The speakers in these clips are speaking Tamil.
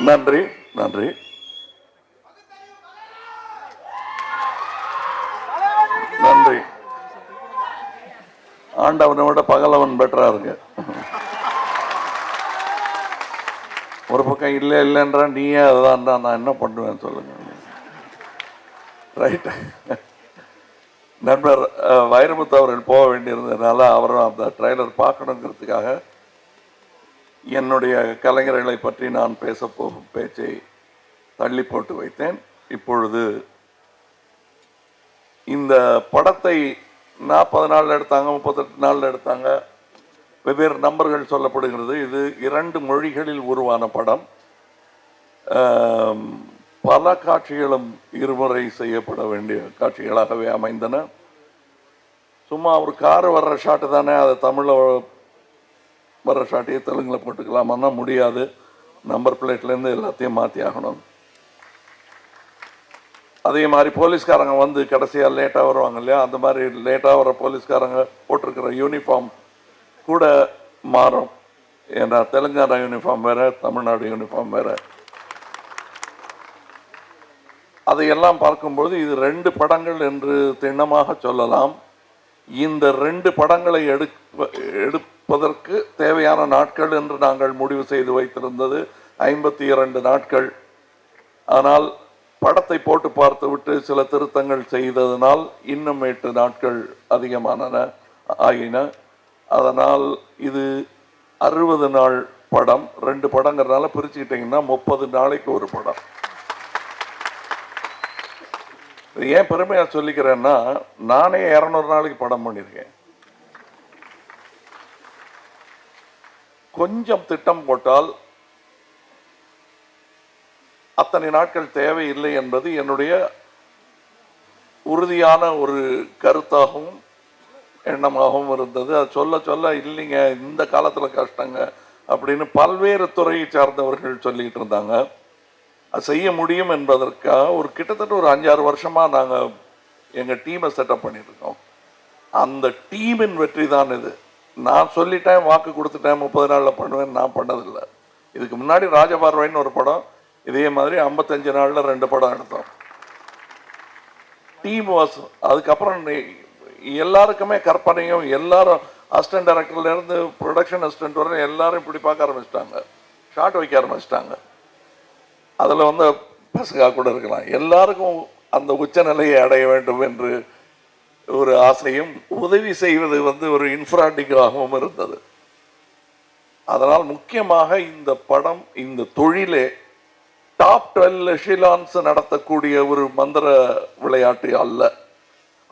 நன்றி நன்றி. நன்றி. ஆண்டவனை விட பகலவன் பெட்டரா இருக்கு. ஒரு பக்கம் இல்லை இல்லைன்றா நீயே அதுதான், நான் என்ன பண்ணுவேன் சொல்லுங்க. ரைட். நண்பர் வைரமுத்து அவர்கள் போக வேண்டியிருந்ததுனால அவரும் அந்த ட்ரைலர் பார்க்கணுங்கிறதுக்காக என்னுடைய கலைஞர்களை பற்றி நான் பேசப்போகும் பேச்சை தள்ளி போட்டு வைத்தேன். இப்பொழுது இந்த படத்தை 40 நாள் எடுத்தாங்க, 38 நாள் எடுத்தாங்க, வெவ்வேறு நம்பர்கள் சொல்லப்படுகிறது. இது 2 மொழிகளில் உருவான படம். பல காட்சிகளும் இருமுறை செய்யப்பட வேண்டிய காட்சிகளாகவே அமைந்தன. சும்மா ஒரு கார் வர்ற ஷாட்டு தானே, அதை தமிழில் வர்ற ஷாட்டையே தெலுங்கில் போட்டுக்கலாமான்னா முடியாது. நம்பர் பிளேட்லேருந்து எல்லாத்தையும் மாற்றி ஆகணும். அதே மாதிரி போலீஸ்காரங்க வந்து கடைசியாக லேட்டாக வருவாங்க இல்லையா, அந்த மாதிரி லேட்டாக வர போலீஸ்காரங்க போட்டிருக்கிற யூனிஃபார்ம் கூட மாறும். ஏன்னா தெலுங்கானா யூனிஃபார்ம் வேறு, தமிழ்நாடு யூனிஃபார்ம் வேறு. அதையெல்லாம் பார்க்கும்போது இது 2 படங்கள் என்று திண்ணமாக சொல்லலாம். இந்த 2 படங்களை எடுப்பதற்கு தேவையான நாட்கள் என்று நாங்கள் முடிவு செய்து வைத்திருந்தது 52 நாட்கள். ஆனால் படத்தை போட்டு பார்த்து விட்டு சில திருத்தங்கள் செய்ததனால் இன்னும் 8 நாட்கள் ஆகின. அதனால் இது 60 நாள் படம். 2 படங்கிறதுனால பிரிச்சுக்கிட்டிங்கன்னா 30 நாளைக்கு ஒரு படம். ஏன் பெருமையாக சொல்லிக்கிறேன்னா, நானே 200 நாளைக்கு படம் பண்ணியிருக்கேன். கொஞ்சம் திட்டம் போட்டால் அத்தனை நாட்கள் தேவையில்லை என்பது என்னுடைய உறுதியான ஒரு கருத்தாகவும் எண்ணமாகவும் இருந்தது. அது சொல்ல சொல்ல இல்லைங்க இந்த காலத்தில் கஷ்டங்க அப்படின்னு பல்வேறு துறையை சார்ந்தவர்கள் சொல்லிட்டு இருந்தாங்க. அது செய்ய முடியும் என்பதற்காக ஒரு கிட்டத்தட்ட ஒரு 5-6 வருஷமாக நாங்கள் எங்கள் டீமை செட்டப் பண்ணியிருக்கோம். அந்த டீமின் வெற்றி தான் இது. நான் சொல்லிட்டேன், வாக்கு கொடுத்துட்டேன், 30 நாளில் பண்ணுவேன், நான் பண்ணதில்லை. இதுக்கு முன்னாடி ராஜபார்வைன்னு ஒரு படம், இதே மாதிரி 55 நாளில் 2 படம் எடுத்தோம். Team was. அதுக்கப்புறம் எல்லாருக்குமே கற்பனையும், எல்லாரும் அசிஸ்டன்ட் டைரக்டர்லேருந்து ப்ரொடக்ஷன் அசிஸ்டன்ட் வரை எல்லாரும் இப்படி பார்க்க ஆரம்பிச்சிட்டாங்க, ஷார்ட் வைக்க ஆரம்பிச்சிட்டாங்க. அதில் வந்து பசங்க கூட இருக்கலாம். எல்லாருக்கும் அந்த உச்சநிலையை அடைய வேண்டும் என்று ஒரு ஆசையும், உதவி செய்வது வந்து ஒரு இன்ஃப்ராண்டிக்காகவும் இருந்தது. அதனால் முக்கியமாக இந்த படம், இந்த தொழிலே டாப் 12 எஷிலான்ஸ் நடத்தக்கூடிய ஒரு மந்திர விளையாட்டு அல்ல.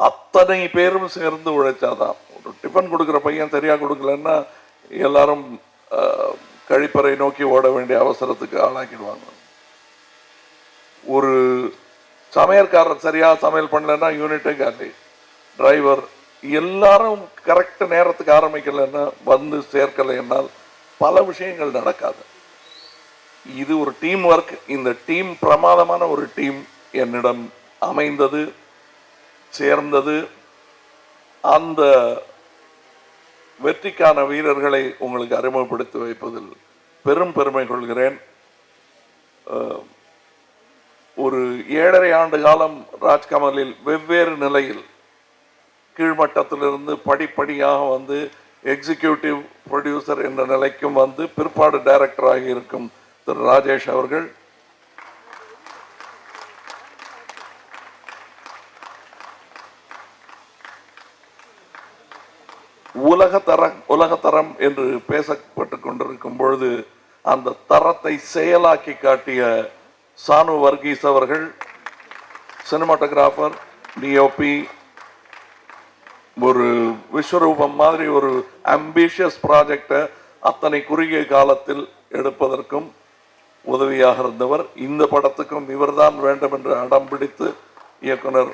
அத்தனை பேரும் சேர்ந்து உழைச்சாதான். ஒரு டிஃபன் கொடுக்குற பையன் சரியா கொடுக்கலன்னா எல்லாரும் கழிப்பறை நோக்கி ஓட வேண்டிய அவசரத்துக்கு ஆளாக்கிடுவாங்க. ஒரு சமையல்காரர் சரியா சமையல் பண்ணலன்னா யூனிட்டே காலி. டிரைவர் எல்லாரும் கரெக்ட் நேரத்துக்கு ஆரம்பிக்கலைன்னா, வந்து சேர்க்கலைன்னால் பல விஷயங்கள் நடக்காது. இது ஒரு டீம் ஒர்க். இந்த டீம் பிரமாதமான ஒரு டீம் என்னிடம் அமைந்தது, சேர்ந்தது. அந்த வெற்றிக்கான வீரர்களை உங்களுக்கு அறிமுகப்படுத்தி வைப்பதில் பெரும் பெருமை கொள்கிறேன். ஒரு 7.5 ஆண்டு காலம் ராஜ்கமலில் வெவ்வேறு நிலையில் கீழ்மட்டத்திலிருந்து படிப்படியாக வந்து எக்ஸிக்யூட்டிவ் ப்ரொடியூசர் என்ற நிலைக்கும் வந்து பிற்பாடு டைரக்டராக இருக்கும் திரு ராஜேஷ் அவர்கள், உலகத்தரம் என்று பேசப்பட்டு கொண்டிருக்கும் பொழுது அந்த தரத்தை செயலாக்கி காட்டிய சானு வர்கீஸ் அவர்கள், சினிமாட்டோகிராஃபர், டிஓபி, ஒரு விஸ்வரூபம் மாதிரி ஒரு அம்பிஷியஸ் ப்ராஜெக்டை அத்தனை குறுகிய காலத்தில் எடுப்பதற்கும் உதவியாக இருந்தவர். இந்த படத்துக்கும் இவர்தான் வேண்டும் என்று அடம் பிடித்து இயக்குனர்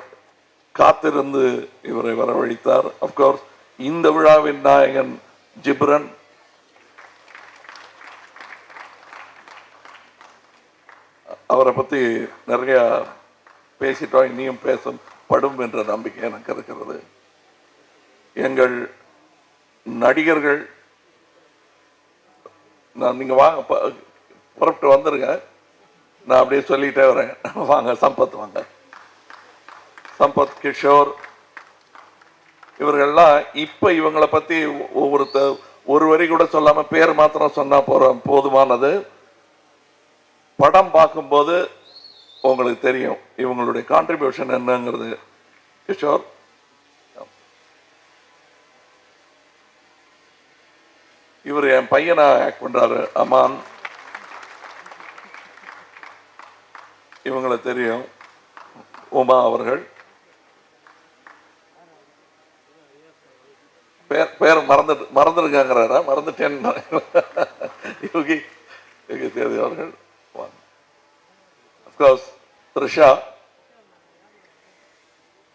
காத்திருந்து இவரை வரவழைத்தார். அப்கோர்ஸ் இந்த விழாவின் நாயகன் ஜிப்ரன், அவரை பற்றி நிறைய பேசிட்டோம், இனியும் பேசப்படும் என்ற நம்பிக்கை எனக்கு இருக்கிறது. எங்கள் நடிகர்கள், நீங்கள் வாங்க புறப்பட்டு வந்துருங்க, நான் அப்படியே சொல்லிட்டே வரேன். வாங்க சம்பத், வாங்க சம்பத், கிஷோர், இவர்கள்லாம் இப்ப இவங்களை பத்தி ஒரு வரி கூட சொல்லாம பேர் மாத்திரம் சொன்னா போதுமானது. படம் பார்க்கும்போது உங்களுக்கு தெரியும் இவங்களுடைய கான்ட்ரிபியூஷன் என்னங்கிறது. கிஷோர், இவர் என் பையனா ஆக்ட் பண்றாரு, அமான். இவங்களை தெரியும், உமா அவர்கள். பேர் மறந்துருக்காங்கிறாரா? மறந்துட்டேன். யோகி தேவி அவர்கள்.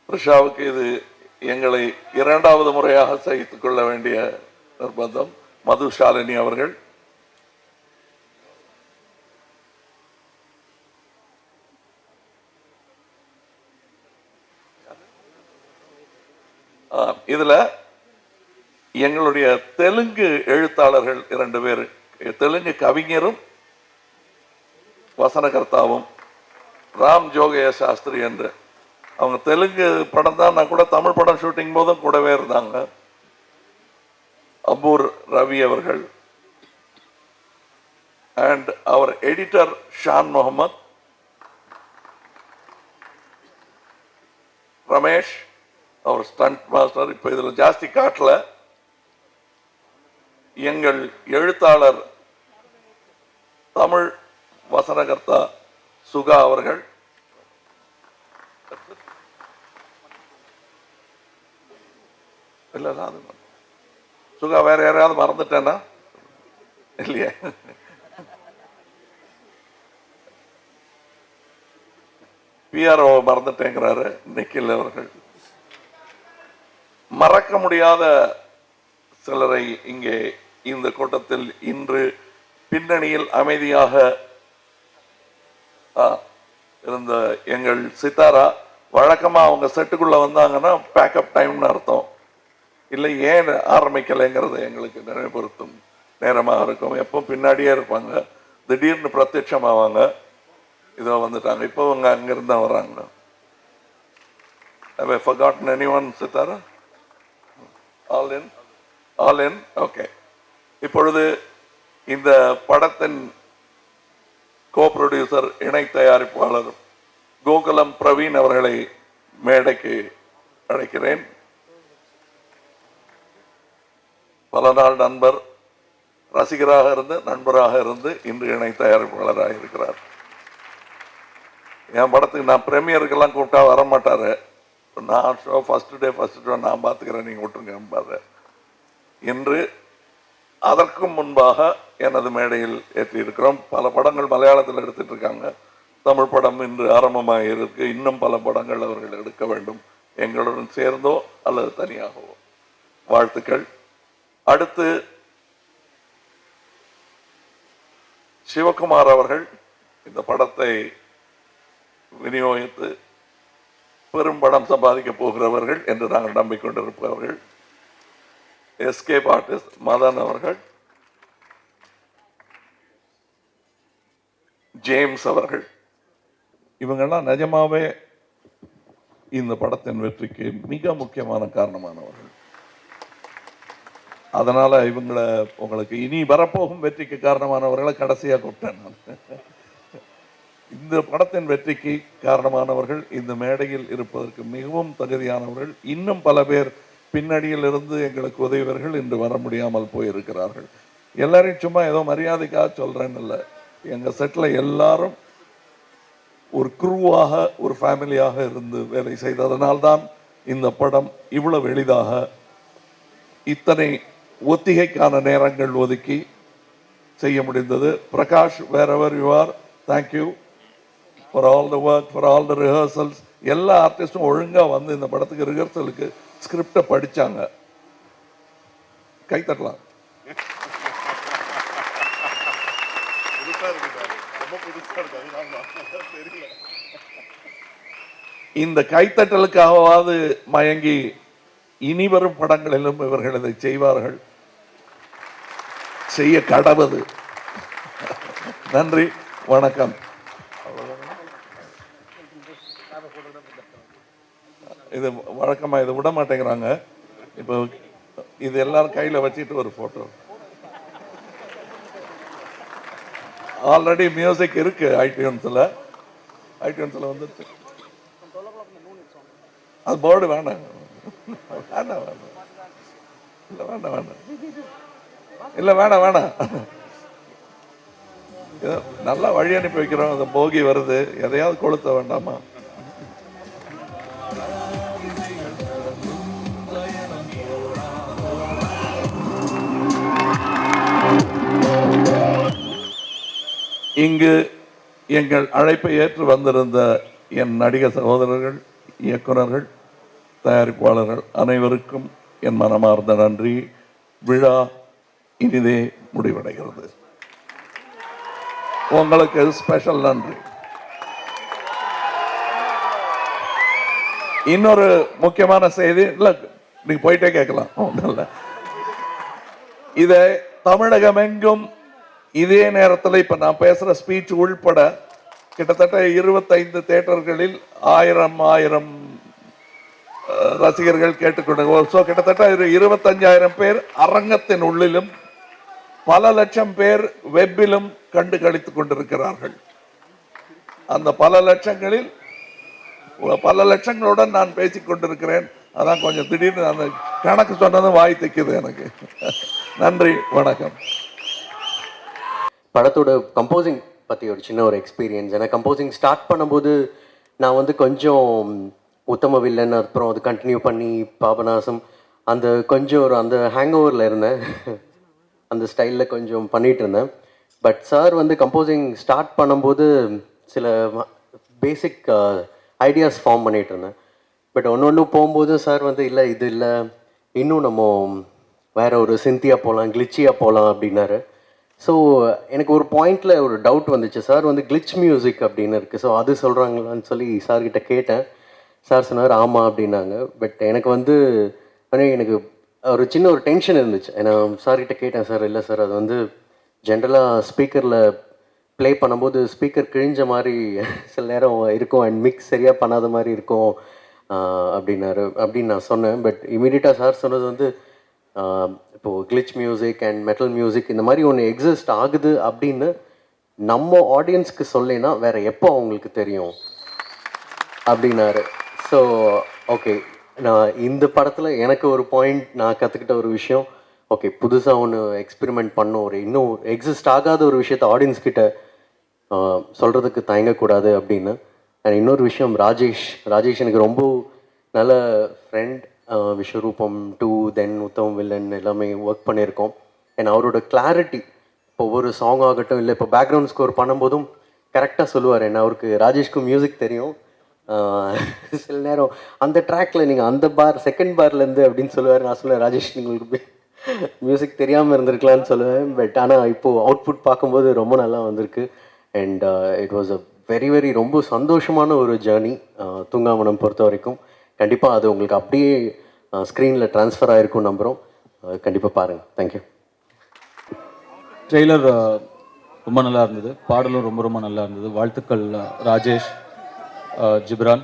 த்ரிஷாவுக்கு இது எங்களை இரண்டாவது முறையாக சகித்துக் கொள்ள வேண்டிய நிர்பந்தம். மதுஷாலினி அவர்கள். இதுல எங்களுடைய தெலுங்கு எழுத்தாளர்கள் 2 பேர், தெலுங்கு கவிஞரும் வசனகர்த்தாவும், ராம் ஜோகய சாஸ்திரி என்று. அவங்க தெலுங்கு படம் தான், நான் கூட தமிழ் படம் ஷூட்டிங் போதும் கூடவே இருந்தாங்க. அபூர் ரவி அவர்கள் அண்ட் அவர் எடிட்டர் ஷான் முகமது, ரமேஷ் அவர் ஸ்டண்ட் மாஸ்டர். இப்ப இதுல ஜாஸ்தி காட்டல. எங்கள் எழுத்தாளர் தமிழ் வசனகர்த்தா சுகா அவர்கள். இல்ல சுகா, வேற யாரையாவது மறந்துட்டேன்னா? இல்லையா? பிஆர்ஓ மறந்துட்டேங்கிறாரு நிக்கில் அவர்கள். மறக்க முடியாத சிலரை இங்கே இந்த கூட்டத்தில் இன்று பின்னணியில் அமைதியாக இருந்த எங்கள் சித்தாரா. வழக்கமா அவங்க செட்டுக்குள்ள வந்தாங்கன்னா பேக்கப் டைம்னு அர்த்தம். இல்லை, ஏன் ஆரம்பிக்கலைங்கிறது எங்களுக்கு நினைவுறுத்தும் நேரமாக இருக்கும். எப்போ பின்னாடியே இருப்பாங்க, திடீர்னு பிரத்யட்சமாவாங்க. இதோ வந்துட்டாங்க, இப்போ அவங்க அங்கிருந்து வர்றாங்க. Have I forgotten anyone, Sithara? All in? Okay. இப்பொழுது இந்த படத்தின் கோ ப்ரொடியூசர், இணை தயாரிப்பாளர் கோகுலம் பிரவீன் அவர்களை மேடைக்கு அழைக்கிறேன். பல நாள் நண்பர், ரசிகராக இருந்து நண்பராக இருந்து இன்று இணை தயாரிப்பாளராக இருக்கிறார். என் படத்துக்கு நான் பிரீமியருக்கெல்லாம் கூப்பிட்டா வரமாட்டாரு. நான் ஷோ ஃபர்ஸ்ட் டே நான் பார்த்துக்கிறேன், நீங்கள் விட்டுருங்க. இன்று அதற்கும் முன்பாக எனது மேடையில் ஏற்றியிருக்கிறோம். பல படங்கள் மலையாளத்தில் எடுத்துட்டு இருக்காங்க. தமிழ் படம் இன்று ஆரம்பமாக இருக்கு. இன்னும் பல படங்கள் அவர்கள் எடுக்க வேண்டும், எங்களுடன் சேர்ந்தோ அல்லது தனியாகவோ. வாழ்த்துக்கள். அடுத்து சிவகுமார் அவர்கள் இந்த படத்தை விநியோகித்து பெரும் படம் சம்பாதிக்க போகிறவர்கள் என்று நாங்கள் நம்பிக்கொண்டிருப்பவர்கள். எஸ்கேப் ஆர்டிஸ்ட் மதன் அவர்கள், ஜேம்ஸ் அவர்கள், இவங்கெல்லாம் நிஜமாவே இந்த படத்தின் வெற்றிக்கு மிக முக்கியமான காரணமானவர்கள். அதனால இவங்களை உங்களுக்கு இனி வரப்போகும் வெற்றிக்கு காரணமானவர்களை கடைசியாக கூப்பிட்டேன் நான். இந்த படத்தின் வெற்றிக்கு காரணமானவர்கள், இந்த மேடையில் இருப்பதற்கு மிகவும் தகுதியானவர்கள். இன்னும் பல பேர் பின்னணியில் இருந்து எங்களுக்கு உதவியவர்கள் இன்று வர முடியாமல் போயிருக்கிறார்கள். எல்லாரையும் சும்மா ஏதோ மரியாதைக்காக சொல்றேன்னு இல்லை. எங்க செட்ல எல்லாரும் ஒரு குரூவாக, ஒரு ஃபேமிலியாக இருந்து வேலை செய்ததனால்தான் இந்த படம் இவ்வளவு எளிதாக இத்தனை ஒத்திகைக்கான நேரங்கள் ஒதுக்கி செய்ய முடிந்தது. Prakash, wherever you are, thank you for all the work, for all the rehearsals. எல்லா ஆர்டிஸ்டும் ஒழுங்கா வந்து இந்த படத்துக்கு ரிஹர்சலுக்கு ஸ்கிரிப்டை படிச்சாங்க. கைத்தட்டலாம். இந்த கைத்தட்டலுக்காகவாது மயங்கி இனி வரும் படங்களிலும் இவர்கள் இதை செய்வார்கள், செய்ய கடவுது. நன்றி, வணக்கம். இது வழக்கமாக இதை விட மாட்டேங்கிறாங்க. இப்போ இது எல்லாரும் கையில் வச்சுட்டு ஒரு ஃபோட்டோ. ஆல்ரெடி மியூசிக் இருக்கு ஐடியூன்ஸில் வந்துச்சு. அது போர்டு வேண்டாம், வேண்டாம் வேண்டாம், இல்லை வேண்டாம் வேண்டாம், இல்லை வேண்டாம் வேண்டாம். நல்லா வழி அனுப்பி வைக்கிறோம். அந்த போகி வருது, எதையாவது கொளுத்த வேண்டாமா? இங்கு எங்கள் அழைப்பை ஏற்று வந்திருந்த என் நடிக சகோதரர்கள், இயக்குநர்கள், தயாரிப்பாளர்கள் அனைவருக்கும் என் மனமார்ந்த நன்றி. விழா இனிதே முடிவடைகிறது. உங்களுக்கு ஸ்பெஷல் நன்றி. இன்னொரு முக்கியமான செய்தி, இல்ல நீங்க போயிட்டே கேட்கலாம், ஒன்றும் இல்லை. இதை தமிழகம் எங்கும் இதே நேரத்தில் இப்ப நான் பேசுற ஸ்பீச் உள்பட கிட்டத்தட்ட 25 தியேட்டர்களில் 1000 ரசிகர்கள் கேட்டுக்கொண்டு, கிட்டத்தட்ட 25,000 பேர் அரங்கத்தின் உள்ளிலும் பல லட்சம் பேர் வெப்பிலும் கண்டு கழித்துக் கொண்டிருக்கிறார்கள். அந்த பல லட்சங்களில் பல லட்சங்களுடன் நான் பேசிக் கொண்டிருக்கிறேன். அதான் கொஞ்சம் திடீர்னு அந்த கணக்கு சொன்னதும் வாய் தைக்குது எனக்கு. நன்றி, வணக்கம். படத்தோட கம்போசிங் பற்றி ஒரு சின்ன ஒரு எக்ஸ்பீரியன்ஸ். ஏன்னா கம்போசிங் ஸ்டார்ட் பண்ணும்போது நான் வந்து கொஞ்சம் உத்தம வில்லன், அப்புறம் அது கண்டினியூ பண்ணி பாபநாசம், அந்த கொஞ்சம் ஒரு அந்த ஹேங் ஓவரில் இருந்தேன். அந்த ஸ்டைலில் கொஞ்சம் பண்ணிகிட்டு இருந்தேன். பட் சார் வந்து கம்போசிங் ஸ்டார்ட் பண்ணும்போது சில பேசிக் ஐடியாஸ் ஃபார்ம் பண்ணிகிட்டு இருந்தேன். பட் ஒன்று போகும்போது சார் வந்து இல்லை இது இல்லை, இன்னும் நம்ம வேறு ஒரு சிந்தியாக போகலாம், கிளிச்சியாக போகலாம் அப்படின்னாரு. ஸோ எனக்கு ஒரு பாயிண்டில் ஒரு டவுட் வந்துச்சு. சார் வந்து கிளிச் மியூசிக் அப்படின்னு இருக்குது, ஸோ அது சொல்கிறாங்களான்னு சொல்லி சார்கிட்ட கேட்டேன். சார் சொன்னார் ஆமாம் அப்படின்னாங்க. பட் எனக்கு வந்து எனக்கு ஒரு சின்ன ஒரு டென்ஷன் இருந்துச்சு. ஏன்னா சார்கிட்ட கேட்டேன், சார் இல்லை சார் அது வந்து ஜென்ரலாக ஸ்பீக்கரில் ப்ளே பண்ணும்போது ஸ்பீக்கர் கிழிஞ்ச மாதிரி சில நேரம் இருக்கும், அண்ட் மிக்ஸ் சரியாக பண்ணாத மாதிரி இருக்கும் அப்படின்னு நான் சொன்னேன். பட் இமீடியட்டாக சார் சொன்னது வந்து இப்போது கிளிச் மியூசிக் அண்ட் மெட்டல் மியூசிக் இந்த மாதிரி ஒன்று எக்ஸிஸ்ட் ஆகுது அப்படின்னு நம்ம ஆடியன்ஸ்க்கு சொல்லினா வேறு எப்போ அவங்களுக்கு தெரியும் அப்படின்னாரு. ஸோ ஓகே, நான் இந்த படத்தில் எனக்கு ஒரு பாயிண்ட் நான் கற்றுக்கிட்ட ஒரு விஷயம், ஓகே புதுசாக ஒன்று எக்ஸ்பெரிமெண்ட் பண்ணோம், ஒரு இன்னும் எக்ஸிஸ்ட் ஆகாத ஒரு விஷயத்தை ஆடியன்ஸ்கிட்ட சொல்கிறதுக்கு தயங்கக்கூடாது அப்படின்னு. அண்ட் இன்னொரு விஷயம், ராஜேஷ் எனக்கு ரொம்ப நல்ல ஃப்ரெண்ட். விஸ்வரூபம் 2, தென் உத்தம வில்லன் எல்லாமே ஒர்க் பண்ணியிருக்கோம். அண்ட் அவரோட கிளாரிட்டி, இப்போ ஒரு சாங் ஆகட்டும், இல்லை இப்போ பேக்ரவுண்ட் ஸ்கோர் பண்ணும்போதும் கரெக்டாக சொல்லுவார். ஏன்னா அவருக்கு ராஜேஷ்க்கு மியூசிக் தெரியும். சில நேரம் அந்த ட்ராக்ல நீங்கள் அந்த செகண்ட் பார்லேருந்து அப்படின்னு சொல்லுவார். நான் சொல்லுவேன், ராஜேஷ் உங்களுக்கு மியூசிக் தெரியாமல் இருந்திருக்கலான்னு சொல்லுவேன். பட் ஆனால் இப்போது அவுட்புட் பார்க்கும்போது ரொம்ப நல்லா வந்திருக்கு. And it was a very ரொம்ப சந்தோஷமான ஒரு ஜேர்னி தூங்காவனம் பொறுத்த வரைக்கும். கண்டிப்பாக அது உங்களுக்கு அப்படியே ஸ்க்ரீனில் ட்ரான்ஸ்ஃபர் ஆகிருக்கும் நம்புகிறோம். கண்டிப்பாக பாருங்கள். தேங்க்யூ. ட்ரெய்லர் ரொம்ப நல்லா இருந்தது, பாடலும் ரொம்ப நல்லா இருந்தது. வாழ்த்துக்கள் ராஜேஷ், ஜிப்ரான்.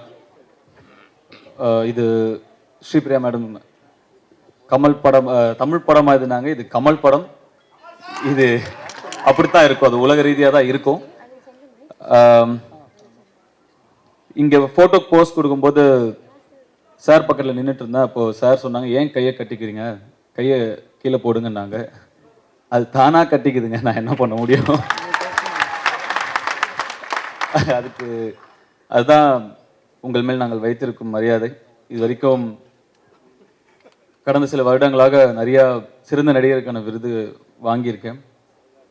இது ஸ்ரீபிரியா மேடம் கமல் படம், தமிழ் படமாக இருந்தாங்க. இது கமல் படம், இது அப்படித்தான் இருக்கும், அது உலக ரீதியாக தான் இருக்கும். இங்கே ஃபோட்டோ போஸ்ட் கொடுக்கும்போது சார் பக்கத்தில் நின்றுட்டு இருந்தேன். அப்போது சார் சொன்னாங்க, ஏன் கையை கட்டிக்கிறீங்க, கையை கீழே போடுங்கன்னாங்க. அது தானாக கட்டிக்குதுங்க, நான் என்ன பண்ண முடியும். அதுதான் உங்கள் மேல் நாங்கள் வைத்திருக்கும் மரியாதை. இது வரைக்கும் கடந்த சில வருடங்களாக நிறையா சிறந்த நடிகருக்கான விருது வாங்கியிருக்கேன்.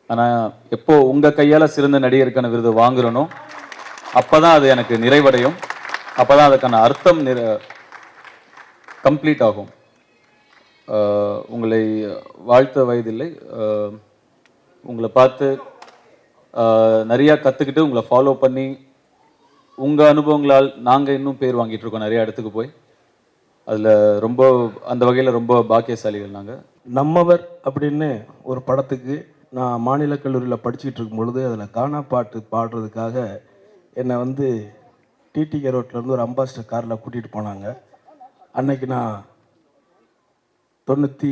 ஆனால் எப்போ உங்கள் கையால் சிறந்த நடிகருக்கான விருது வாங்குறனோ அப்போ தான் அது எனக்கு நிறைவடையும், அப்போ தான் அதுக்கான அர்த்தம் கம்ப்ளீட் ஆகும். உங்களை வாழ்த்த வயதில்லை, உங்களை பார்த்து நிறையா கற்றுக்கிட்டு உங்களை ஃபாலோ பண்ணி உங்கள் அனுபவங்களால் நாங்கள் இன்னும் பேர் வாங்கிட்டு இருக்கோம் நிறையா இடத்துக்கு போய். அதில் ரொம்ப அந்த வகையில் ரொம்ப பாக்கியசாலிகள் நாங்கள். நம்மவர் அப்படின்னு ஒரு படத்துக்கு நான் மாநில கல்லூரியில் படிச்சுக்கிட்டு இருக்கும் பொழுது அதில் கானா பாட்டு பாடுறதுக்காக என்னை வந்து டிடிகே ரோட்லேருந்து ஒரு அம்பாஸ்டர் காரில் கூட்டிகிட்டு போனாங்க. அன்னைக்கு நான் 93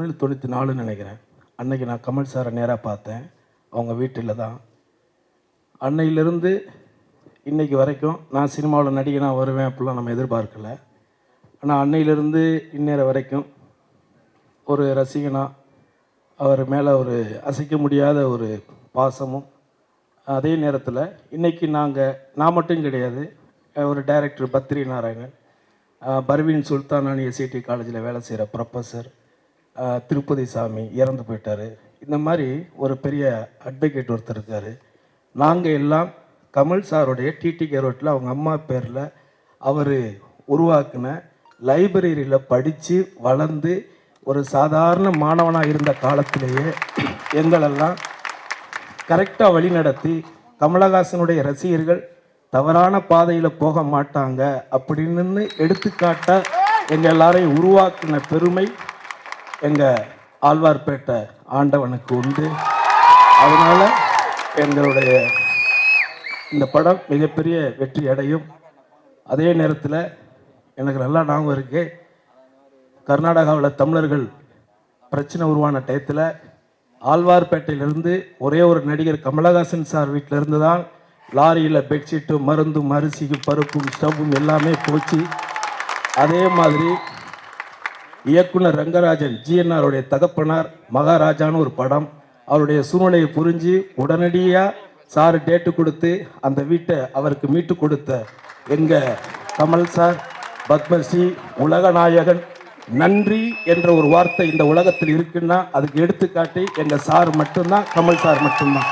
இல்லை 94 நினைக்கிறேன். அன்னைக்கு நான் கமல் சாரை நேராக பார்த்தேன். அவங்க வீட்டில் தான். அன்னையிலிருந்து இன்னைக்கு வரைக்கும் நான் சினிமாவில் நடிகனாக வருவேன் அப்படிலாம் நம்ம எதிர்பார்க்கல. ஆனால் அன்னையிலிருந்து இந்நேர வரைக்கும் ஒரு ரசிகனாக அவர் மேலே ஒரு அசைக்க முடியாத ஒரு பாசமும், அதே நேரத்தில் இன்றைக்கி நான் மட்டும் கிடையாது, ஒரு டைரக்டர் பத்ரி நாராயணன், பர்வீன் சுல்தான் எஸ்ஐடி காலேஜில் வேலை செய்கிற ப்ரொஃபஸர் திருப்பதி சாமி இறந்து போயிட்டார். இந்த மாதிரி ஒரு பெரிய அட்வொகேட் ஒருத்தர் இருக்கார். நாங்கள் எல்லாம் கமல் சாருடைய டிடி ரோட்டில் அவங்க அம்மா பேரில் அவர் உருவாக்கின லைப்ரரியில் படித்து வளர்ந்து ஒரு சாதாரண மாணவனாக இருந்த காலத்திலேயே எங்களெல்லாம் கரெக்டாக வழிநடத்தி கமலஹாசனுடைய ரசிகர்கள் தவறான பாதையில் போக மாட்டாங்க அப்படின்னு எடுத்துக்காட்ட எங்கள் எல்லாரையும் உருவாக்கின பெருமை எங்கள் ஆழ்வார்பேட்டை ஆண்டவனுக்கு உண்டு. அதனால் எங்களுடைய இந்த படம் மிகப்பெரிய வெற்றி அடையும். அதே நேரத்தில் எனக்கு நல்லா ஞாபகம் இருக்கு, கர்நாடகாவில் தமிழர்கள் பிரச்சனை உருவான டயத்தில் ஆழ்வார்பேட்டையிலிருந்து ஒரே ஒரு நடிகர் கமலஹாசன் சார் வீட்டிலேருந்து தான் லாரியில் பெட்ஷீட்டு மருந்தும் அரிசியும் பருப்பும் ஸ்டவ்வும் எல்லாமே போச்சு. அதே மாதிரி இயக்குனர் ரங்கராஜன் ஜிஎன்ஆருடைய தகப்பனார் மகாராஜான்னு ஒரு படம், அவருடைய சூழ்நிலையை புரிஞ்சு உடனடியாக சார் டேட்டு கொடுத்து அந்த வீட்டை அவருக்கு மீட்டு கொடுத்த எங்கள் கமல் சார், பத்மஸ்ரீ, உலகநாயகன், நன்றி என்ற ஒரு வார்த்தை இந்த உலகத்தில் இருக்குன்னா அதுக்கு எடுத்துக்காட்டி எங்கள் சார் மட்டும்தான், கமல் சார் மட்டும்தான்.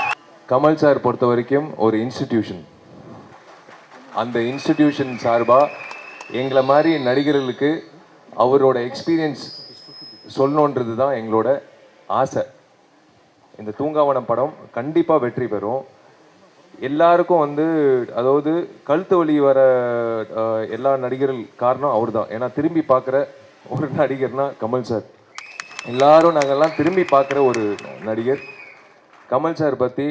கமல் சார் பொறுத்த வரைக்கும் ஒரு இன்ஸ்டிடியூஷன். அந்த இன்ஸ்டிடியூஷன் சார்பாக எங்களை மாதிரி நடிகர்களுக்கு அவரோட எக்ஸ்பீரியன்ஸ் சொல்லணுன்றது தான் எங்களோட ஆசை. இந்த தூங்காவனம் படம் கண்டிப்பாக வெற்றி பெறும். எல்லாருக்கும் அதாவது கழுத்து வலி வர எல்லா நடிகர்கள் காரணம் அவர் தான். ஏன்னா திரும்பி பார்க்குற ஒரு நடிகர்னா கமல் சார். எல்லாரும் நாங்கள்லாம் திரும்பி பார்க்குற ஒரு நடிகர் கமல் சார். பற்றி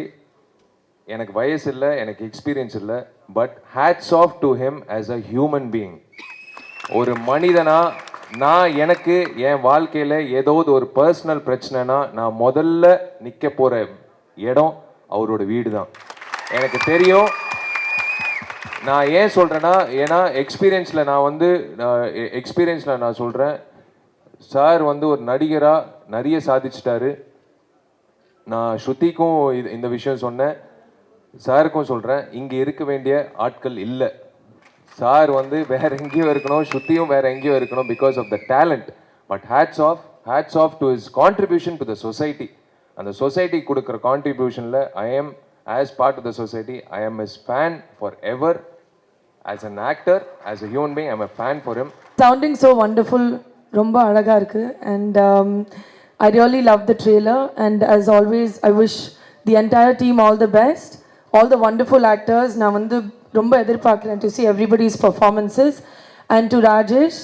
எனக்கு வயசு இல்லை, எனக்கு எக்ஸ்பீரியன்ஸ் இல்லை, but hats off to him as a human being. ஒரு மனிதனா எனக்கு என் வாழ்க்கையில் ஏதாவது ஒரு பர்சனல் பிரச்சனைனா நான் முதல்ல நிற்க போகிற இடம் அவரோட வீடு தான். எனக்கு தெரியும். நான் ஏன் சொல்கிறேன்னா, ஏன்னா எக்ஸ்பீரியன்ஸில் நான் சொல்கிறேன், சார் ஒரு நடிகராக நிறைய சாதிச்சிட்டாரு. நான் ஸ்ருதிக்கும் இந்த விஷயம் சொன்னேன், சாருக்கும் சொல்கிறேன், இங்கே இருக்க வேண்டிய ஆட்கள் இல்லை. சார் வேற எங்கேயோ இருக்கணும், ஸ்ருதியும் வேற எங்கேயோ இருக்கணும் because of the talent. But hats off to his contribution to the society. அந்த சொசைட்டி கொடுக்குற கான்ட்ரிபியூஷனில் I am as part of the society, I am his fan forever. As an actor, as a human being, I am a fan for him. Sounding so wonderful, ரொம்ப அழகா இருக்கு. And I really love the trailer, and as always I wish the entire team all the best, all the wonderful actors. நான் ரொம்ப எதிர்பார்க்கிறேன் to see everybody's performances, and to Rajesh,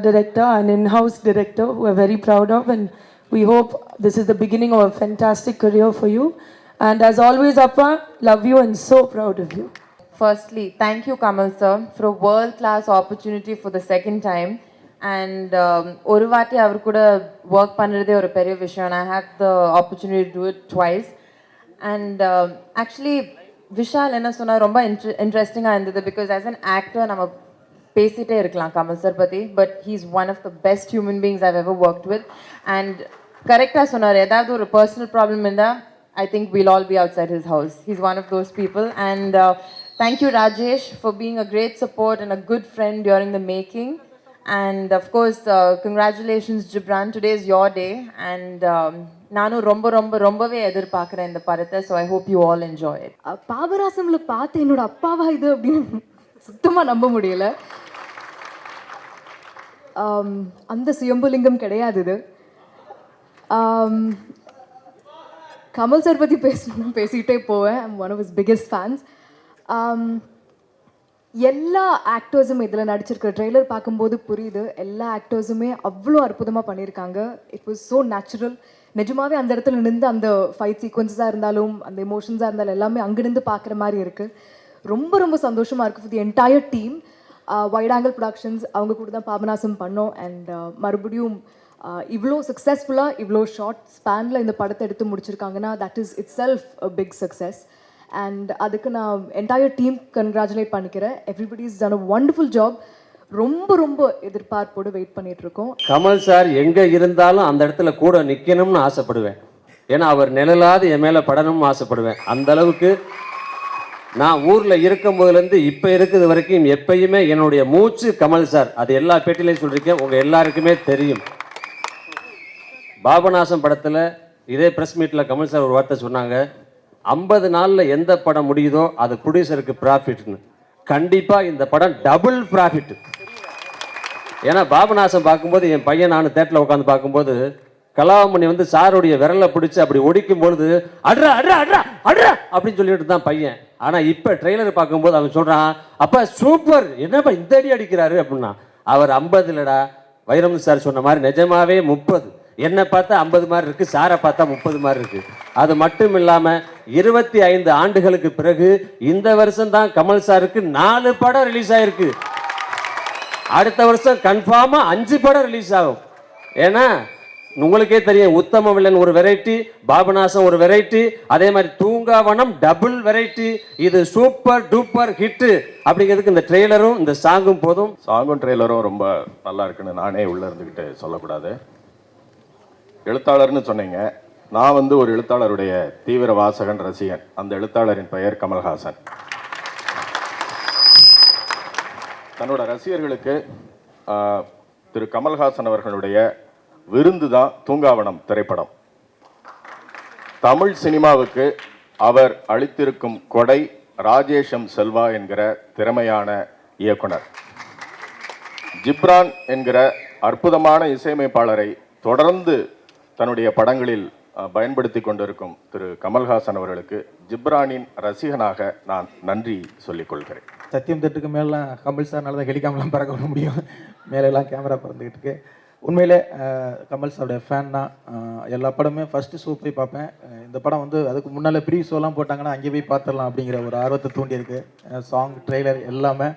director and in-house director, who we're very proud of, and we hope this is the beginning of a fantastic career for you. And as always, Appa, love you and so proud of you. Firstly, thank you, Kamal sir, for a world-class opportunity for the second time. And ஒரு வாட்டி அவர் கூட ஒர்க் பண்ணுறதே ஒரு பெரிய விஷயம். I had the opportunity to do it twice. And actually, Vishal என்ன சொன்னால் ரொம்ப இன்ட்ரெஸ்டிங்காக இருந்தது. பிகாஸ் ஆஸ் அன் ஆக்டர் நம்ம பேசிகிட்டே இருக்கலாம் கமல் சார் பற்றி, but he is one of the best human beings I've ever worked with. And கரெக்டாக சொன்னார், ஏதாவது ஒரு பர்சனல் ப்ராப்ளம் இருந்தால் I think we'll all be outside his house. He's one of those people. And thank you, Rajesh, for being a great support and a good friend during the making. And of course, congratulations, Gibran. Today is your day. And நானும் ரொம்பவே எதிர்பார்க்குறேன் இந்த படத்தை. So I hope you all enjoy it. பாபராசம்ல பார்த்து என்னோட அப்பாவா இது அப்படின்னு சுத்தமாக நம்ப முடியல. அந்த சுயம்புலிங்கம் கிடையாது இது. கமல் சார் பற்றி பேசிக்கிட்டே போவேன். I'm one of his biggest fans. எல்லா ஆக்டர்ஸும் இதில் நடிச்சிருக்கிற ட்ரெய்லர் பார்க்கும்போது புரியுது, எல்லா ஆக்டர்ஸுமே அவ்வளோ அற்புதமாக பண்ணியிருக்காங்க. It was so natural. நிஜமாகவே அந்த இடத்துல நின்று அந்த ஃபைட் சீக்வன்ஸாக இருந்தாலும் அந்த எமோஷன்ஸாக இருந்தாலும் எல்லாமே அங்கேருந்து பார்க்குற மாதிரி இருக்குது. ரொம்ப சந்தோஷமாக இருக்குது for the entire team. Wide angle productions அவங்க கூட தான் பாபநாசம் பண்ணோம். அண்ட் மறுபடியும் இவ்வளோ சக்ஸஸ்ஃபுல்லாக இவ்வளோ ஷார்ட் ஸ்பேனில் இந்த படத்தை எடுத்து முடிச்சிருக்காங்கன்னா that is itself a big success. And அதுக்கு நான் என்டையர் டீம் கங்க்ராச்சுலேட் பண்ணிக்கிறேன். Everybody is done a wonderful job. ரொம்ப ரொம்ப எதிர்பார்ப்போடு வெயிட் பண்ணிட்டு இருக்கோம். கமல் சார் எங்கே இருந்தாலும் அந்த இடத்துல கூட நிற்கணும்னு ஆசைப்படுவேன். ஏன்னா அவர் நிழலாது என் மேலே படணும்னு ஆசைப்படுவேன். அந்த அளவுக்கு நான் ஊரில் இருக்கும் போதுலேருந்து இப்போ இருக்கிறது வரைக்கும் எப்பயுமே என்னுடைய மூச்சு கமல் சார். அது எல்லா பேட்டிலையும் சொல்லியிருக்கேன், உங்கள் எல்லாருக்குமே தெரியும். பாபநாசம் படத்தில் இதே ப்ரெஸ் மீட்டில் கமல் சார் ஒரு வார்த்தை சொன்னாங்க, 50 நாளில் எந்த படம் முடியுதோ அது ப்ரொடியூசருக்கு ப்ராஃபிட்னு. கண்டிப்பாக இந்த படம் டபுள் ப்ராஃபிட். ஏன்னா பாபநாசம் பார்க்கும்போது என் பையன் நான் தேட்டரில் உட்காந்து பார்க்கும்போது கலாமணி வந்து சாருடைய விரலை பிடிச்சி அப்படி ஒடிக்கும் பொழுது அட்ரா அட்ரா அட்ரா அட்ரா அப்படின்னு சொல்லிட்டு தான் பையன். ஆனால் இப்போ ட்ரெய்லர் பார்க்கும்போது அவன் சொல்கிறான், அப்பா சூப்பர், என்னப்பா இந்த அடி அடிக்கிறாரு அப்படின்னா. அவர் 50 இல்லடா, வைரம் சார் சொன்ன மாதிரி நிஜமாவே 30. என்னை பார்த்தா 50 மாதிரி இருக்குது, சாரை பார்த்தா 30 மாதிரி இருக்குது. அது மட்டும் இல்லாமல் 25 ஆண்டுகளுக்கு பிறகு இந்த வருஷம் தான் கமல் சாருக்கு 4 படம் ரிலீஸ் ஆகிருக்கு. அடுத்த வருஷம் கன்ஃபார்மாக 5 படம் ரிலீஸ் ஆகும். ஏன்னா உங்களுக்கே தெரியும், உத்தம வில்லன் ஒரு வெரைட்டி, பாபநாசம் ஒரு வெரைட்டி, அதே மாதிரி தூங்காவனம் டபுள் வெரைட்டி. இது சூப்பர் டூப்பர் ஹிட்டு அப்படிங்கிறதுக்கு இந்த ட்ரெய்லரும் இந்த சாங்கும் போதும். சாங்கும் ட்ரெய்லரும் ரொம்ப நல்லா இருக்குன்னு நானே உள்ளே இருந்துக்கிட்டு சொல்லக்கூடாது. எழுத்தாளர்னு சொன்னீங்க, நான் வந்து ஒரு எழுத்தாளருடைய தீவிர வாசகன், ரசிகன். அந்த எழுத்தாளரின் பெயர் கமல்ஹாசன். தன்னோட ரசிகர்களுக்கு திரு கமல்ஹாசன் அவர்களுடைய விருந்து தான் தூங்காவனம் திரைப்படம். தமிழ் சினிமாவுக்கு அவர் அளித்திருக்கும் கொடை ராஜேஷம் செல்வா என்கிற திறமையான இயக்குனர். ஜிப்ரான் என்கிற அற்புதமான இசையமைப்பாளரை தொடர்ந்து தன்னுடைய படங்களில் பயன்படுத்தி கொண்டிருக்கும் திரு கமல்ஹாசன் அவர்களுக்கு ஜிப்ரானின் ரசிகனாக நான் நன்றி சொல்லிக் கொள்கிறேன். சத்தியம் தட்டுக்கு மேலாம் கமல் சார்னால தான் ஹெலிகாம்லாம் பறக்க விட முடியும். மேலெல்லாம் கேமரா பறந்துக்கிட்டு இருக்கு. உண்மையிலே கமல் சாருடைய ஃபேன் தான். எல்லா படமே ஃபஸ்ட்டு ஷோ போய் பார்ப்பேன். இந்த படம் வந்து அதுக்கு முன்னால் ப்ரீ ஷோலாம் போட்டாங்கன்னா அங்கே போய் பார்த்துடலாம் அப்படிங்கிற ஒரு ஆர்வத்தை தூண்டியிருக்கு. சாங் ட்ரெய்லர் எல்லாமே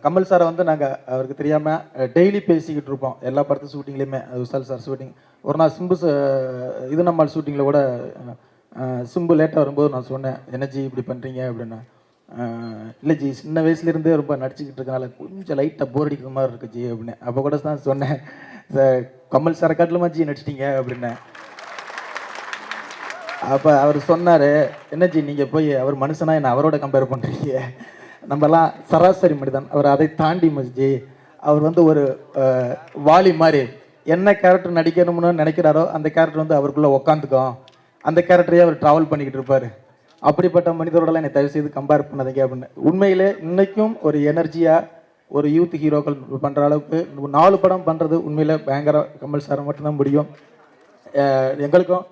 கமல் சாரை வந்து நாங்கள் அவருக்கு தெரியாமல் டெய்லி பேசிக்கிட்டு இருப்போம். எல்லா படத்து ஷூட்டிங்லேயுமே. விஷால் சார் ஷூட்டிங், ஒரு நாள் சிம்பு இது நம்மால் ஷூட்டிங்கில் கூட சிம்பு லேட்டாக வரும்போது நான் சொன்னேன், எனர்ஜி இப்படி பண்ணுறீங்க அப்படின்னா. இல்லை ஜி, சின்ன வயசுலேருந்தே ரொம்ப நடிச்சுக்கிட்டு இருக்கனால கொஞ்சம் லைட்டாக போர் அடிக்கிற மாதிரி இருக்கு ஜி அப்படின்னு. அப்போ கூட தான் சொன்னேன், கமல் சாரை காட்டிலுமா ஜி நடிச்சிட்டிங்க அப்படின்னேன். அப்போ அவர் சொன்னார், என்ன ஜி நீங்கள் போய் அவர் மனுஷனா என்ன அவரோட கம்பேர் பண்ணுறீங்க, நம்மலாம் சராசரி மனிதன், அவர் அதை தாண்டி மச்சி. அவர் வந்து ஒரு வாலி மாதிரி, என்ன கேரக்டர் நடிக்கணும்னு நினைக்கிறாரோ அந்த கேரக்டர் வந்து அவருக்குள்ளே உக்காந்துக்கும். அந்த கேரக்டரையே அவர் ட்ராவல் பண்ணிக்கிட்டு இருப்பார். அப்படிப்பட்ட மனிதரோடலாம் என்னை தயவு செய்து கம்பேர் பண்ணாதீங்க அப்படின்னு. உண்மையிலே இன்னைக்கும் ஒரு எனர்ஜியாக ஒரு யூத் ஹீரோக்கள் பண்ணுற அளவுக்கு 4 படம் பண்ணுறது உண்மையிலே பயங்கர கமல் சாரை மட்டும்தான் முடியும். எங்களுக்கும்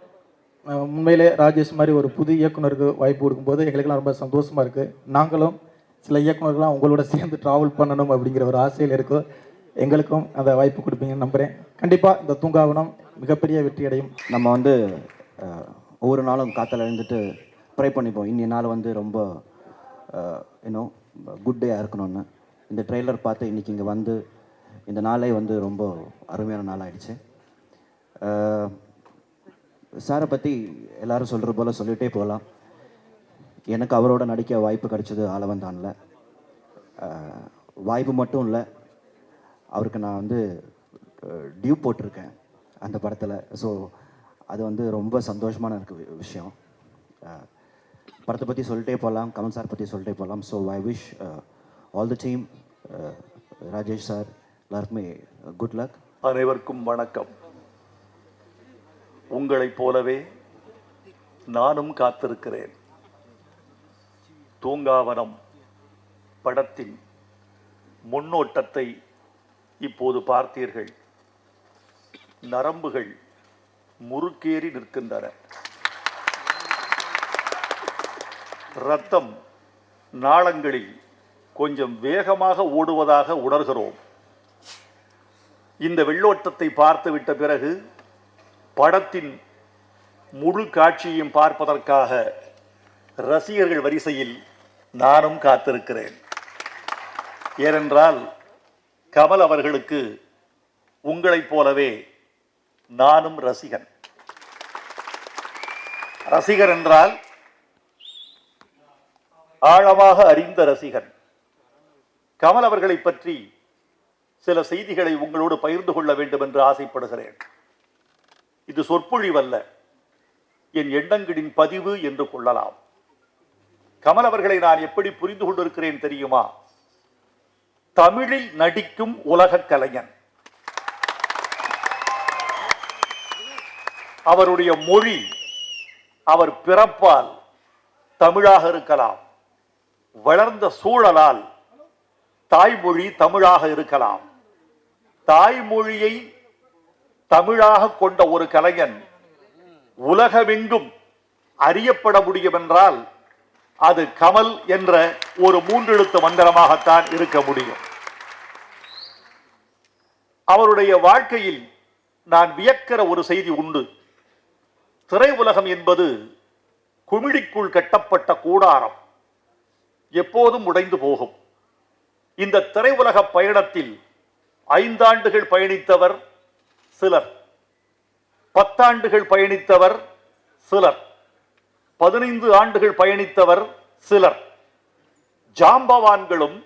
உண்மையிலே ராஜேஷ் மாதிரி ஒரு புது இயக்குனருக்கு வாய்ப்பு கொடுக்கும்போது எங்களுக்கெல்லாம் ரொம்ப சந்தோஷமாக இருக்குது. நாங்களும் சில இயக்குனர்கள்லாம் உங்களோட சேர்ந்து ட்ராவல் பண்ணணும் அப்படிங்கிற ஒரு ஆசையில் இருக்கும். எங்களுக்கும் அந்த வாய்ப்பு கொடுப்பீங்கன்னு நம்புகிறேன். கண்டிப்பாக இந்த தூங்காவனம் மிகப்பெரிய வெற்றி அடையும். நம்ம வந்து ஒவ்வொரு நாளும் காத்தால் எழுந்துட்டு ப்ரே பண்ணிப்போம், இன்னி நாள் வந்து ரொம்ப இன்னும் குட் டேயாக இருக்கணும்னு. இந்த ட்ரெய்லர் பார்த்து இன்றைக்கி இங்கே வந்து இந்த நாளே வந்து ரொம்ப அருமையான நாள் ஆகிடுச்சு. சாரை பற்றி எல்லோரும் சொல்கிற போல் சொல்லிகிட்டே போகலாம். எனக்கு அவரோட நடிக்க வாய்ப்பு கிடைச்சது ஆலவந்தானில். வாய்ப்பு மட்டும் இல்லை, அவருக்கு நான் வந்து டியூ போட்டிருக்கேன் அந்த படத்தில். ஸோ அது வந்து ரொம்ப சந்தோஷமான எனக்கு விஷயம். படத்தை பற்றி சொல்லிட்டே போகலாம், கமல் சார் பற்றி சொல்லிட்டே போகலாம். So I wish all the team, Rajesh sir எல்லாருக்குமே குட் லக். அனைவருக்கும் வணக்கம். உங்களைப் போலவே நானும் காத்திருக்கிறேன். தூங்காவனம் படத்தின் முன்னோட்டத்தை இப்போது பார்த்தீர்கள். நரம்புகள் முறுக்கேறி நிற்கின்றன. இரத்தம் நாளங்களில் கொஞ்சம் வேகமாக ஓடுவதாக உணர்கிறோம். இந்த வெள்ளோட்டத்தை பார்த்துவிட்ட பிறகு படத்தின் முழு காட்சியையும் பார்ப்பதற்காக ரசிகர்கள் வரிசையில் நானும் காத்திருக்கிறேன். ஏனென்றால் கமல் அவர்களுக்கு உங்களைப் போலவே நானும் ரசிகன். ரசிகர் என்றால் ஆழமாக அறிந்த ரசிகன். கமல் அவர்களை பற்றி சில செய்திகளை உங்களோடு பகிர்ந்து கொள்ள வேண்டும் என்று ஆசைப்படுகிறேன். இது சொற்பொழிவல்ல, என் எண்ணங்களின் பதிவு என்று கொள்ளலாம். கமல் அவர்களை நான் எப்படி புரிந்து கொண்டிருக்கிறேன் தெரியுமா? தமிழில் நடிக்கும் உலக கலைஞன். அவருடைய மொழி அவர் பிறப்பால் தமிழாக இருக்கலாம், வளர்ந்த சூழலால் தாய்மொழி தமிழாக இருக்கலாம். தாய்மொழியை தமிழாக கொண்ட ஒரு கலைஞன் உலகமெங்கும் அறியப்பட முடியும் என்றால் அது கமல் என்ற ஒரு 3 எழுத்து மந்திரமாகத்தான் இருக்க முடியும். அவருடைய வாழ்க்கையில் நான் வியக்கிற ஒரு செய்தி உண்டு. திரையுலகம் என்பது குமிழிக்குள் கட்டப்பட்ட கூடாரம், எப்போதும் உடைந்து போகும். இந்த திரையுலக பயணத்தில் 5 ஆண்டுகள் பயணித்தவர் சிலர், 10 ஆண்டுகள் பயணித்தவர் சிலர், 15 ஆண்டுகள் பயணித்தவர் சிலர். ஜாம்பவான்களும்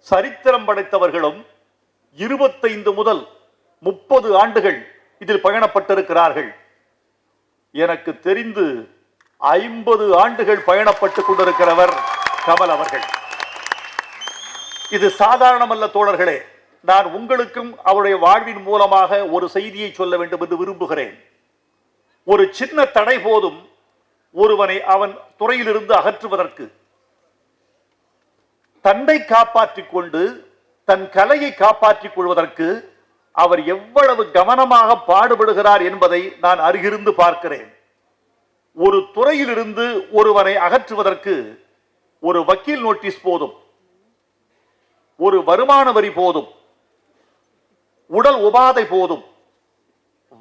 சரித்திரம் படைத்தவர்களும் 25 முதல் 30 ஆண்டுகள் இதில் பயணப்பட்டிருக்கிறார்கள். எனக்கு தெரிந்து 50 ஆண்டுகள் பயணப்பட்டுக் கொண்டிருக்கிறவர் கமல் அவர்கள். இது சாதாரணமல்ல தோழர்களே. நான் உங்களுக்கும் அவருடைய வாழ்வின் மூலமாக ஒரு செய்தியை சொல்ல வேண்டும் என்று விரும்புகிறேன். ஒரு சின்ன தடை போதும் ஒருவனை அவன் துறையிலிருந்து அகற்றுவதற்கு. தன்னை காப்பாற்றிக் கொண்டு தன் கலையை காப்பாற்றிக் கொள்வதற்கு அவர் எவ்வளவு கவனமாக பாடுபடுகிறார் என்பதை நான் அருகிருந்து பார்க்கிறேன். ஒரு துறையிலிருந்து ஒருவனை அகற்றுவதற்கு ஒரு வக்கீல் நோட்டீஸ் போதும், ஒரு வருமான வரி போதும், உடல் உபாதை போதும்,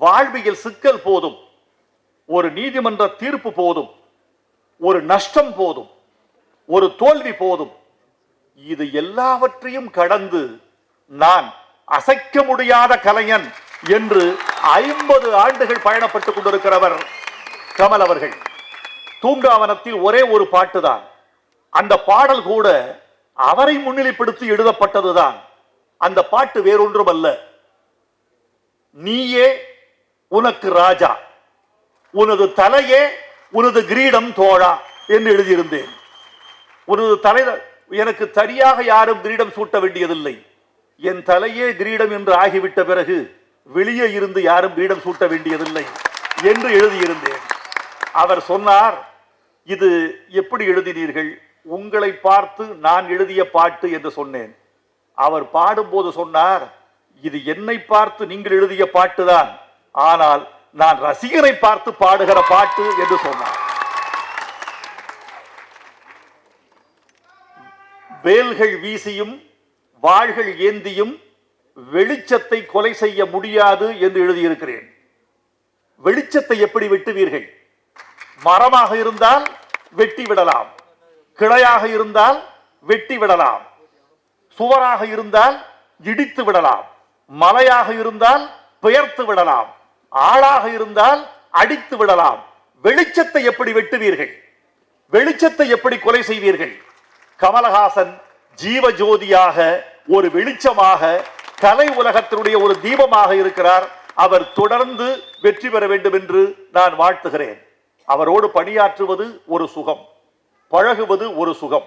வாழ்வியல் சிக்கல் போதும், ஒரு நீதிமன்ற தீர்ப்பு போதும், ஒரு நஷ்டம் போதும், ஒரு தோல்வி போதும். இது எல்லாவற்றையும் கடந்து நான் அசைக்க முடியாத கலைஞன் என்று 50 ஆண்டுகள் பயணப்பட்டுக் கொண்டிருக்கிறவர் கமல் அவர்கள். தூங்காவனத்தில் ஒரே ஒரு பாட்டுதான். அந்த பாடல் கூட அவரை முன்னிலைப்படுத்தி எழுதப்பட்டதுதான். அந்த பாட்டு வேறொன்றும் அல்ல. நீயே உனக்கு ராஜா, உனது தலையே உனது கிரீடம் தோழா என்று எழுதியிருந்தேன். உனது தலை எனக்கு சரியாக யாரும் கிரீடம் சூட்ட வேண்டியதில்லை. என் தலையே கிரீடம் என்று ஆகிவிட்ட பிறகு வெளியே இருந்து யாரும் கிரீடம் சூட்ட வேண்டியதில்லை என்று எழுதியிருந்தேன். அவர் சொன்னார், இது எப்படி எழுதினீர்கள்? உங்களை பார்த்து நான் எழுதிய பாட்டு என்று சொன்னேன். அவர் பாடும்போது சொன்னார், இது என்னை பார்த்து நீங்கள் எழுதிய பாட்டுதான், ஆனால் நான் ரசிகரை பார்த்து பாடுகிற பாட்டு என்று சொன்னார். வேல்கள் வீசியும் வாள்கள் ஏந்தியும் வெளிச்சத்தை கொலை செய்ய முடியாது என்று எழுதியிருக்கிறேன். வெளிச்சத்தை எப்படி வெட்டுவீர்கள்? மரமாக இருந்தால் வெட்டி விடலாம், கிளையாக இருந்தால் வெட்டி விடலாம், சுவராக இருந்தால் இடித்து விடலாம், மலையாக இருந்தால் பெயர்த்து விடலாம், ஆளாக இருந்தால் அடித்து விடலாம். வெளிச்சத்தை எப்படி வெட்டுவீர்கள்? வெளிச்சத்தை எப்படி கொலை செய்வீர்கள்? கமலஹாசன் ஜீவ ஜோதியாக, ஒரு வெளிச்சமாக, கலை உலகத்தினுடைய ஒரு தீபமாக இருக்கிறார். அவர் தொடர்ந்து வெற்றி பெற வேண்டும் என்று நான் வாழ்த்துகிறேன். அவரோடு பணியாற்றுவது ஒரு சுகம், பழகுவது ஒரு சுகம்.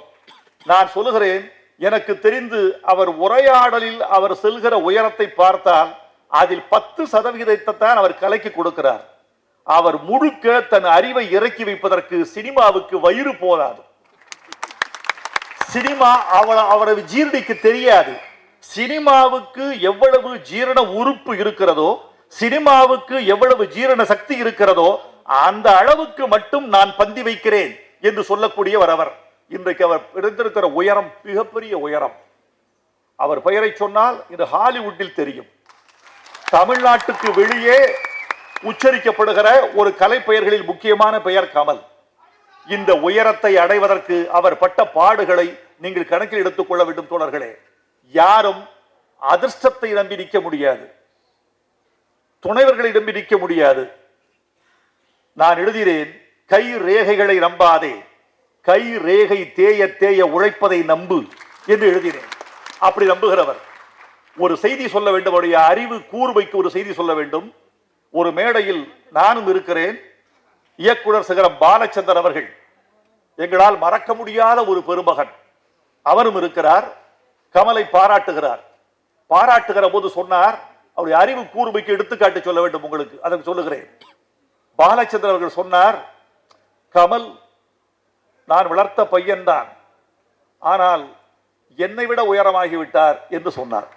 நான் சொல்லுகிறேன், எனக்கு தெரிந்து அவர் உரையாடலில் அவர் செல்கிற உயரத்தை பார்த்தால் அதில் 10% தான் அவர் கலைக்கு கொடுக்கிறார். அவர் முழுக்க தன் அறிவை இறக்கி வைப்பதற்கு சினிமாவுக்கு வயிறு போதாது. சினிமா அவரது ஜீரணிக்க தெரியாது. சினிமாவுக்கு எவ்வளவு ஜீரண உறுப்பு இருக்கிறதோ, சினிமாவுக்கு எவ்வளவு ஜீரண சக்தி இருக்கிறதோ, அந்த அளவுக்கு மட்டும் நான் பந்தி வைக்கிறேன் என்று சொல்லக்கூடியவர் அவர். இன்றைக்கு அவர் எடுத்திருக்கிற உயரம் மிகப்பெரிய உயரம். அவர் பெயரை சொன்னால் இது ஹாலிவுட்டில் தெரியும். தமிழ்நாட்டுக்கு வெளியே உச்சரிக்கப்படுகிற ஒரு கலை பெயர்களில் முக்கியமான பெயர் கமல். இந்த உயரத்தை அடைவதற்கு அவர் பட்ட பாடுகளை நீங்கள் கணக்கில் எடுத்துக் கொள்ள வேண்டும் தோழர்களே. யாரும் அதிர்ஷ்டத்தை நம்பி நிற்க முடியாது, துணைவர்களை நம்பி நிற்க முடியாது. நான் எழுதினேன், கை ரேகைகளை நம்பாதே, கை ரேகை தேய தேய உழைப்பதை நம்பு என்று எழுதினேன். அப்படி நம்புகிறவர் ஒரு செய்தி சொல்ல வேண்டும், அவருடைய அறிவு கூர்மைக்கு ஒரு செய்தி சொல்ல வேண்டும். ஒரு மேடையில் நானும் இருக்கிறேன், இயக்குனர் சிகரம் பாலச்சந்தர் அவர்கள், எங்களால் மறக்க முடியாத ஒரு பெருமகன், அவரும் இருக்கிறார். கமலை பாராட்டுகிறார். பாராட்டுகிற போது சொன்னார், அவருடைய அறிவு கூர்மைக்கு எடுத்துக்காட்டு சொல்ல வேண்டும் உங்களுக்கு, அதற்கு சொல்லுகிறேன். பாலச்சந்தர் அவர்கள் சொன்னார், கமல் நான் வளர்த்த பையன்தான், ஆனால் என்னை விட உயரமாகிவிட்டார் என்று சொன்னார்.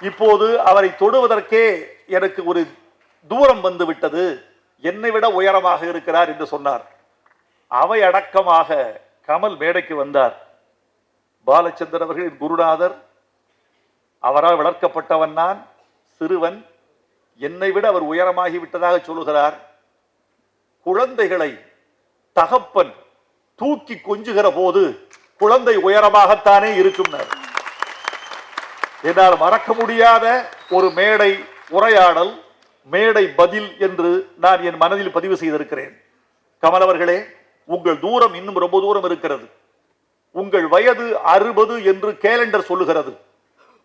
இப்போது அவரை தொடுவதற்கே எனக்கு ஒரு தூரம் வந்து விட்டது, என்னை விட உயரமாக இருக்கிறார் என்று சொன்னார். அவை அடக்கமாக கமல் மேடைக்கு வந்தார். பாலச்சந்தர் அவர்களின் குருநாதர், அவரால் வளர்க்கப்பட்டவன் நான், சிறுவன், என்னை விட அவர் உயரமாகி விட்டதாக சொல்லுகிறார். குழந்தைகளை தகப்பன் தூக்கி கொஞ்சுகிற போது குழந்தை உயரமாகத்தானே இருக்கும். என்னால் மறக்க முடியாத ஒரு மேடை உரையாடல், மேடை பதில் என்று நான் என் மனதில் பதிவு செய்திருக்கிறேன். கமல் அவர்களே, உங்கள் தூரம் இன்னும் ரொம்ப தூரம் இருக்கிறது. உங்கள் வயது 60 என்று கேலண்டர் சொல்லுகிறது,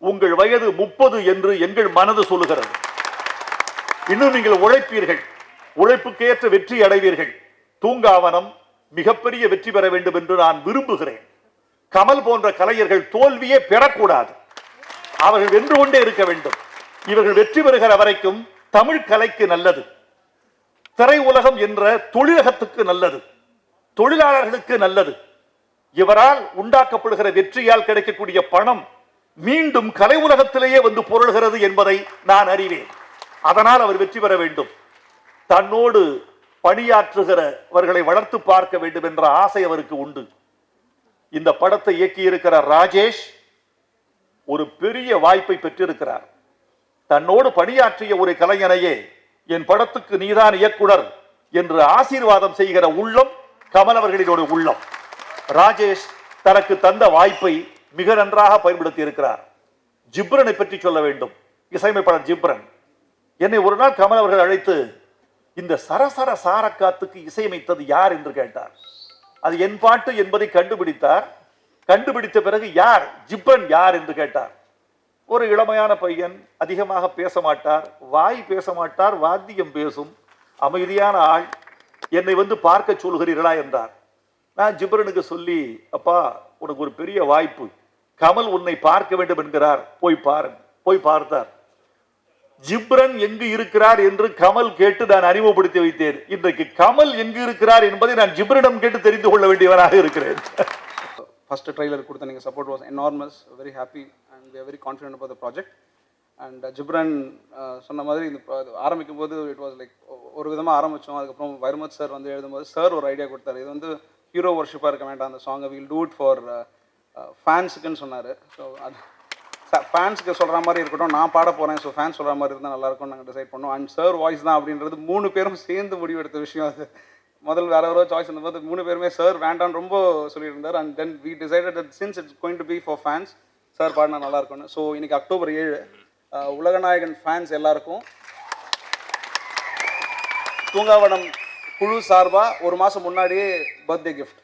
உங்கள் வயது 30 என்று எங்கள் மனது சொல்லுகிறது. இன்னும் நீங்கள் உழைப்பீர்கள், உழைப்புக்கேற்ற வெற்றி அடைவீர்கள். தூங்காவனம் மிகப்பெரிய வெற்றி பெற வேண்டும் என்று நான் விரும்புகிறேன். கமல் போன்ற கலைஞர்கள் தோல்வியே பெறக்கூடாது, அவர்கள் வென்று கொண்டே இருக்க வேண்டும். இவர்கள் வெற்றி பெறுகிற வரைக்கும் தமிழ் கலைக்கு நல்லது, திரை உலகம் என்ற தொழிலகத்துக்கு நல்லது, தொழிலாளர்களுக்கு நல்லது. இவரால் உண்டாக்கப்படுகிற வெற்றியால் கிடைக்கக்கூடிய பணம் மீண்டும் கலை உலகத்திலேயே வந்து பொருள்கிறது என்பதை நான் அறிவேன். அதனால் அவர் வெற்றி பெற வேண்டும். தன்னோடு பணியாற்றுகிறவர்களை வளர்த்து பார்க்க வேண்டும் என்ற ஆசை அவருக்கு உண்டு. இந்த படத்தை இயக்கியிருக்கிற ராஜேஷ் ஒரு பெரிய வாய்ப்பை பெற்றிருக்கிறார். தன்னோடு பணியாற்றிய ஒரு கலைஞனையே என் படத்துக்கு நீதான் இயக்குனர் என்று ஆசீர்வாதம் செய்கிற உள்ளம் கமல் அவர்களின் உள்ளம். ராஜேஷ் தனக்கு தந்த வாய்ப்பை மிக நன்றாக பயன்படுத்தி இருக்கிறார். ஜிப்ரனை பற்றி சொல்ல வேண்டும். இசையமைப்பாளர் ஜிப்ரன் என்னை ஒரு நாள் கமல் அவர்கள் அழைத்து, இந்த சரசர சாரக்காத்துக்கு இசையமைத்தது யார் என்று கேட்டார். அது என் பாட்டு என்பதை கண்டுபிடித்தார். கண்டுபிடித்த பிறகு யார், ஜிப்ரன் யார் என்று கேட்டார். ஒரு இளமையான பையன், அதிகமாக பேச மாட்டார், வாய் பேச மாட்டார், வாத்தியம் பேசும், அமைதியான ஆள். என்னை வந்து பார்க்க சொல்கிறீர்களா என்றார். நான் ஜிப்ரனுக்கு சொல்லி, அப்பா உனக்கு ஒரு பெரிய வாய்ப்பு, கமல் உன்னை பார்க்க வேண்டும் என்கிறார், போய் பாருங்க. போய் பார்த்தார். ஜிப்ரன் எங்கு இருக்கிறார் என்று கமல் கேட்டு நான் அறிமுகப்படுத்தி வைத்தேன். இன்றைக்கு கமல் எங்கு இருக்கிறார் என்பதை நான் ஜிப்ரனிடம் கேட்டு தெரிந்து கொள்ள வேண்டியவராக இருக்கிறேன். ஃபர்ஸ்ட் ட்ரைலர் கொடுத்த நீங்கள் support was enormous, very happy and we are very confident about the project. And Ghibran சொன்ன மாதிரி இந்த ஆரம்பிக்கும் போது இட் வாஸ் லைக் ஒரு விதமாக ஆரம்பித்தோம். அதுக்கப்புறம் வைரமுத்து சார் வந்து எழுதும்போது சார் ஒரு ஐடியா கொடுத்தாரு, இது வந்து ஹீரோ வர்ஷிப்பாக இருக்க வேண்டாம், அந்த சாங்கை வில் டூ இட் ஃபார் ஃபேன்ஸுக்குன்னு சொன்னார். ஸோ அது ஃபேன்ஸுக்கு சொல்கிற மாதிரி இருக்கட்டும், நான் பாட போகிறேன், ஸோ ஃபேன்ஸ் சொல்கிற மாதிரி இருந்தால் நல்லாயிருக்கும்னு நாங்கள் டிசைட் பண்ணோம். அண்ட் சார் வாய்ஸ் தான் அப்படின்றது 3 பேரும் சேர்ந்து முடிவெடுத்த விஷயம். அது முதல் வேற ஒரு சாய்ஸ் இருந்தபோது 3 பேருமே சார் வேண்டான்னு ரொம்ப சொல்லியிருந்தார். And then we decided that since it's going to be for fans, sir பாடினா நல்லாயிருக்கும்னு. ஸோ இன்னைக்கு அக்டோபர் 7 உலகநாயகன் ஃபேன்ஸ் எல்லாருக்கும் தூங்காவனம் குழு சார்பாக ஒரு மாதம் முன்னாடியே பர்த்டே கிஃப்ட்